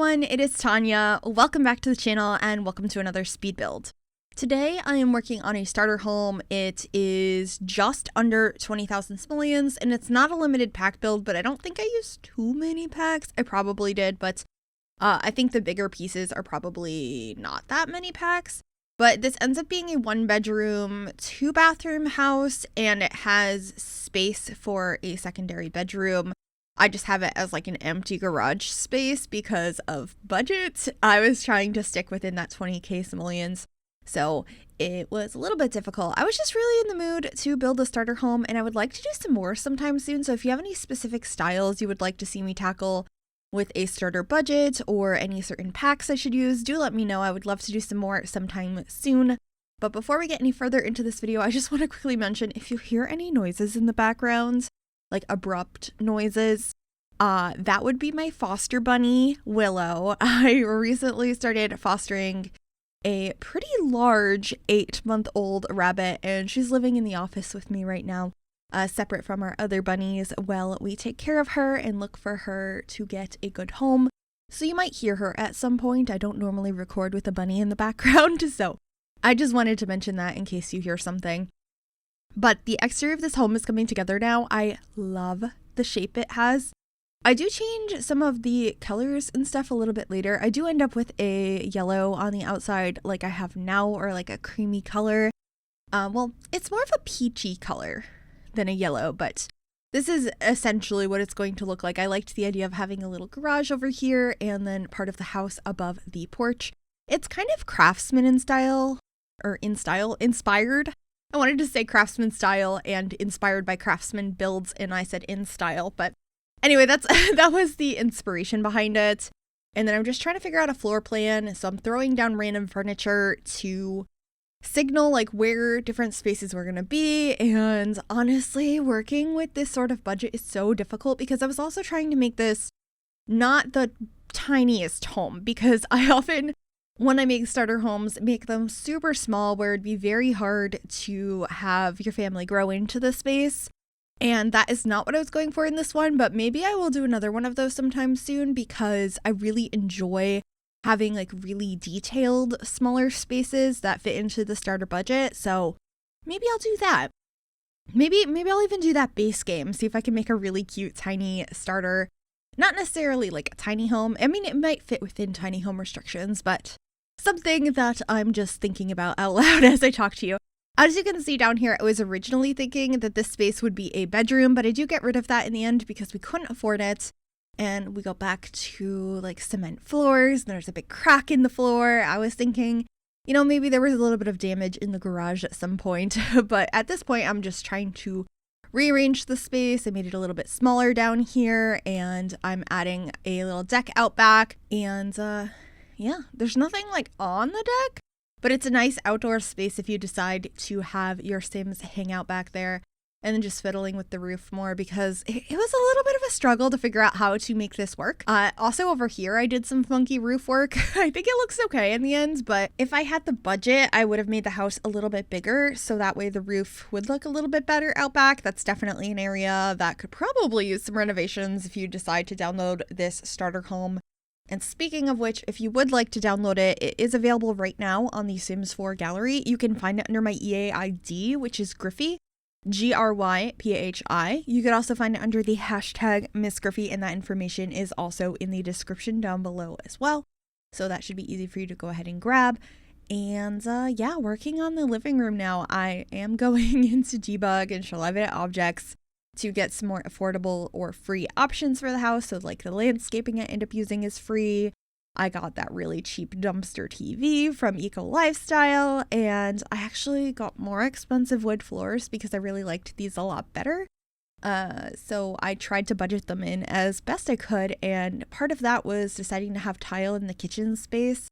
everyone, it is Tanya. Welcome back to the channel and welcome to another speed build. Today I am working on a starter home. It is just under 20,000 simoleons and it's not a limited pack build, but I don't think I used too many packs. I probably did, but I think the bigger pieces are probably not that many packs. But this ends up being a 1-bedroom, 2-bathroom house, and it has space for a secondary bedroom. I just have it as like an empty garage space because of budget. I was trying to stick within that 20k simoleons, so it was a little bit difficult. I was just really in the mood to build a starter home, and I would like to do some more sometime soon. So if you have any specific styles you would like to see me tackle with a starter budget or any certain packs I should use, do let me know. I would love to do some more sometime soon. But before we get any further into this video, I just want to quickly mention, if you hear any noises in the background, like abrupt noises, that would be my foster bunny, Willow. I recently started fostering a pretty large 8-month-old rabbit, and she's living in the office with me right now, separate from our other bunnies, while we take care of her and look for her to get a good home. So you might hear her at some point. I don't normally record with a bunny in the background, so I just wanted to mention that in case you hear something. But the exterior of this home is coming together now. I love the shape it has. I do change some of the colors and stuff a little bit later. I do end up with a yellow on the outside like I have now, or like a creamy color. Well, it's more of a peachy color than a yellow, but this is essentially what it's going to look like. I liked the idea of having a little garage over here and then part of the house above the porch. It's kind of Craftsman inspired. I wanted to say Craftsman style and inspired by Craftsman builds, and I said in style, but anyway, that was the inspiration behind it. And then I'm just trying to figure out a floor plan. So I'm throwing down random furniture to signal like where different spaces were going to be. And honestly, working with this sort of budget is so difficult because I was also trying to make this not the tiniest home, because I often, when I make starter homes, make them super small where it'd be very hard to have your family grow into the space. And that is not what I was going for in this one, but maybe I will do another one of those sometime soon because I really enjoy having like really detailed smaller spaces that fit into the starter budget. So maybe I'll do that. Maybe I'll even do that base game, see if I can make a really cute tiny starter. Not necessarily like a tiny home. I mean, it might fit within tiny home restrictions, but something that I'm just thinking about out loud as I talk to you. As you can see down here, I was originally thinking that this space would be a bedroom, but I do get rid of that in the end because we couldn't afford it. And we go back to like cement floors, and there's a big crack in the floor. I was thinking, you know, maybe there was a little bit of damage in the garage at some point, but at this point, I'm just trying to rearrange the space. I made it a little bit smaller down here, and I'm adding a little deck out back. And yeah, there's nothing like on the deck, but it's a nice outdoor space if you decide to have your Sims hang out back there, and then just fiddling with the roof more, because it was a little bit of a struggle to figure out how to make this work. Also over here, I did some funky roof work. I think it looks okay in the end, but if I had the budget, I would have made the house a little bit bigger, so that way the roof would look a little bit better out back. That's definitely an area that could probably use some renovations if you decide to download this starter home. And speaking of which, if you would like to download it, it is available right now on the Sims 4 gallery. You can find it under my EA ID, which is Gryphi, Gryphi. You could also find it under the hashtag Miss Gryphi, and that information is also in the description down below as well. So that should be easy for you to go ahead and grab. And yeah, working on the living room now. I am going into debug and show live edit objects to get some more affordable or free options for the house. So like the landscaping I end up using is free. I got that really cheap dumpster TV from Eco Lifestyle, and I actually got more expensive wood floors because I really liked these a lot better. So I tried to budget them in as best I could, and part of that was deciding to have tile in the kitchen space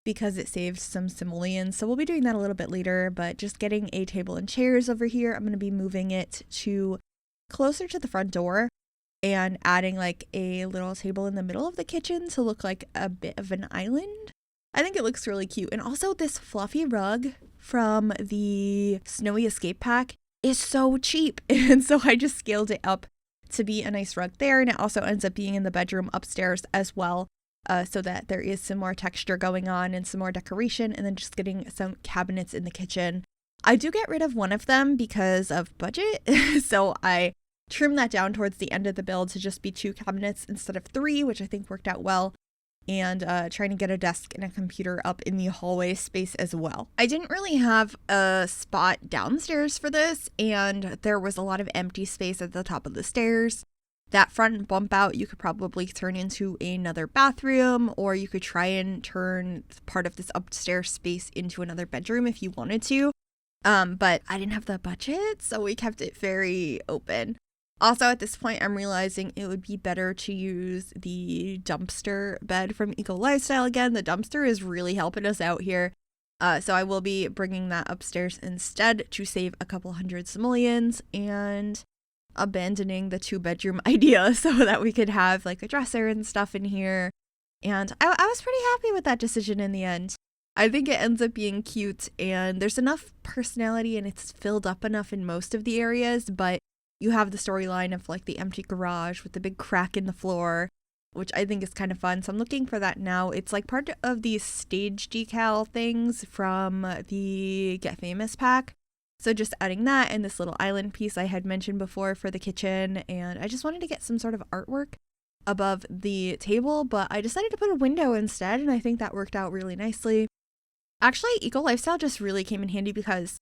because it saved some simoleons. So we'll be doing that a little bit later, but just getting a table and chairs over here. I'm going to be moving it to closer to the front door and adding like a little table in the middle of the kitchen to look like a bit of an island. I think it looks really cute. And also this fluffy rug from the Snowy Escape pack is so cheap. And so I just scaled it up to be a nice rug there. And it also ends up being in the bedroom upstairs as well. so that there is some more texture going on and some more decoration, and then just getting some cabinets in the kitchen. I do get rid of one of them because of budget, so I trim that down towards the end of the build to just be 2 cabinets instead of 3, which I think worked out well, and trying to get a desk and a computer up in the hallway space as well. I didn't really have a spot downstairs for this, and there was a lot of empty space at the top of the stairs. That front bump out you could probably turn into another bathroom, or you could try and turn part of this upstairs space into another bedroom if you wanted to. But I didn't have the budget, so we kept it very open. Also, at this point, I'm realizing it would be better to use the dumpster bed from Eco Lifestyle again. The dumpster is really helping us out here. So I will be bringing that upstairs instead to save a couple hundred simoleons, and abandoning the 2-bedroom idea so that we could have like a dresser and stuff in here. And I was pretty happy with that decision in the end. I think it ends up being cute, and there's enough personality and it's filled up enough in most of the areas, but you have the storyline of like the empty garage with the big crack in the floor, which I think is kind of fun. So I'm looking for that now. It's like part of these stage decal things from the Get Famous pack. So just adding that and this little island piece I had mentioned before for the kitchen. And I just wanted to get some sort of artwork above the table, but I decided to put a window instead, and I think that worked out really nicely. Actually, Eco Lifestyle just really came in handy because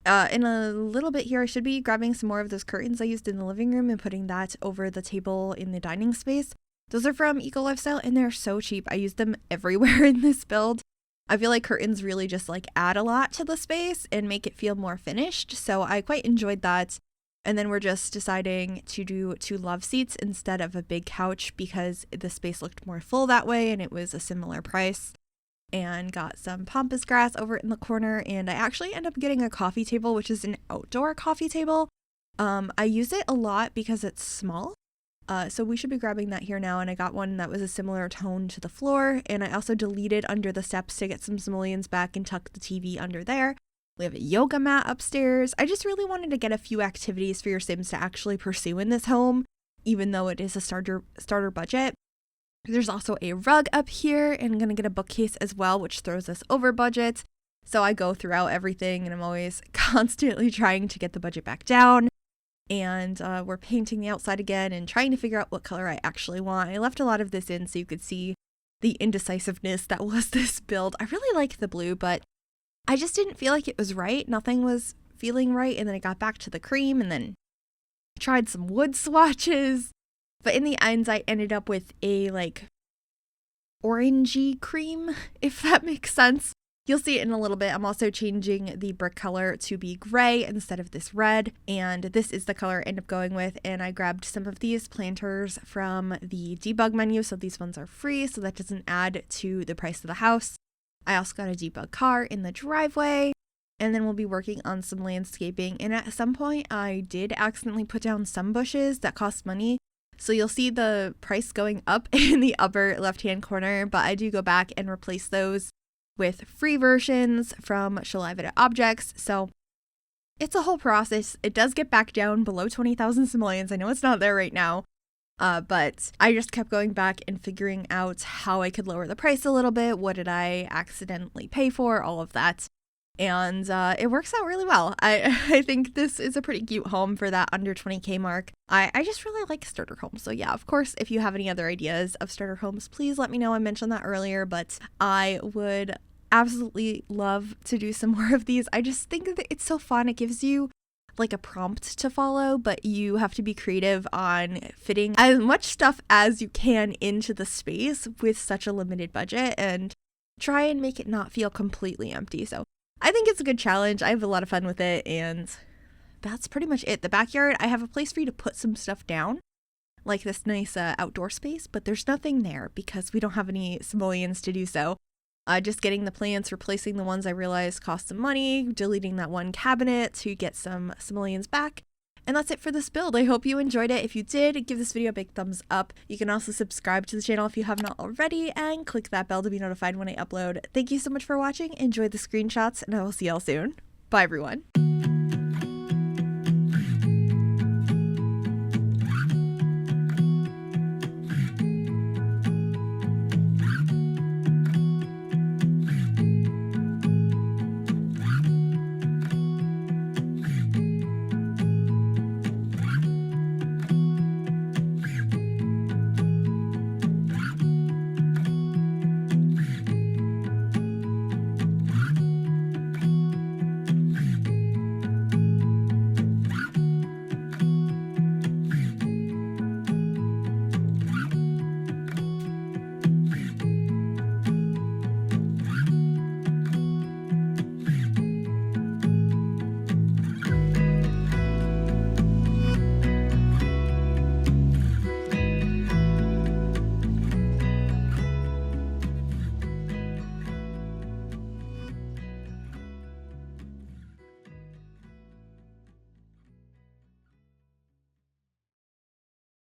in a little bit here, I should be grabbing some more of those curtains I used in the living room and putting that over the table in the dining space. Those are from Eco Lifestyle, and they're so cheap. I use them everywhere in this build. I feel like curtains really just like add a lot to the space and make it feel more finished. So I quite enjoyed that. And then we're just deciding to do 2 love seats instead of a big couch because the space looked more full that way and it was a similar price. And got some pampas grass over in the corner, and I actually end up getting a coffee table, which is an outdoor coffee table. I use it a lot because it's small, so we should be grabbing that here now. And I got one that was a similar tone to the floor, and I also deleted under the steps to get some simoleons back and tuck the TV under there. We have a yoga mat upstairs. I just really wanted to get a few activities for your Sims to actually pursue in this home, even though it is a starter budget. There's also a rug up here, and I'm going to get a bookcase as well, which throws us over budget. So I go throughout everything, and I'm always constantly trying to get the budget back down. And we're painting the outside again and trying to figure out what color I actually want. I left a lot of this in so you could see the indecisiveness that was this build. I really like the blue, but I just didn't feel like it was right. Nothing was feeling right. And then I got back to the cream and then tried some wood swatches. But in the end, I ended up with a like orangey cream, if that makes sense. You'll see it in a little bit. I'm also changing the brick color to be gray instead of this red. And this is the color I end up going with. And I grabbed some of these planters from the debug menu. So these ones are free, so that doesn't add to the price of the house. I also got a debug car in the driveway. And then we'll be working on some landscaping. And at some point, I did accidentally put down some bushes that cost money. So you'll see the price going up in the upper left-hand corner, but I do go back and replace those with free versions from Streamlabs Objects. So it's a whole process. It does get back down below 20,000 simoleons. I know it's not there right now, but I just kept going back and figuring out how I could lower the price a little bit. What did I accidentally pay for? All of that. And it works out really well. I think this is a pretty cute home for that under 20K mark. I just really like starter homes. So yeah, of course, if you have any other ideas of starter homes, please let me know. I mentioned that earlier, but I would absolutely love to do some more of these. I just think that it's so fun. It gives you like a prompt to follow, but you have to be creative on fitting as much stuff as you can into the space with such a limited budget and try and make it not feel completely empty. So I think it's a good challenge. I have a lot of fun with it, and that's pretty much it. The backyard, I have a place for you to put some stuff down, like this nice outdoor space, but there's nothing there because we don't have any simoleons to do so. Just getting the plants, replacing the ones I realized cost some money, deleting that one cabinet to get some simoleons back. And that's it for this build. I hope you enjoyed it. If you did, give this video a big thumbs up. You can also subscribe to the channel if you have not already, and click that bell to be notified when I upload. Thank you so much for watching. Enjoy the screenshots, and I will see y'all soon. Bye, everyone.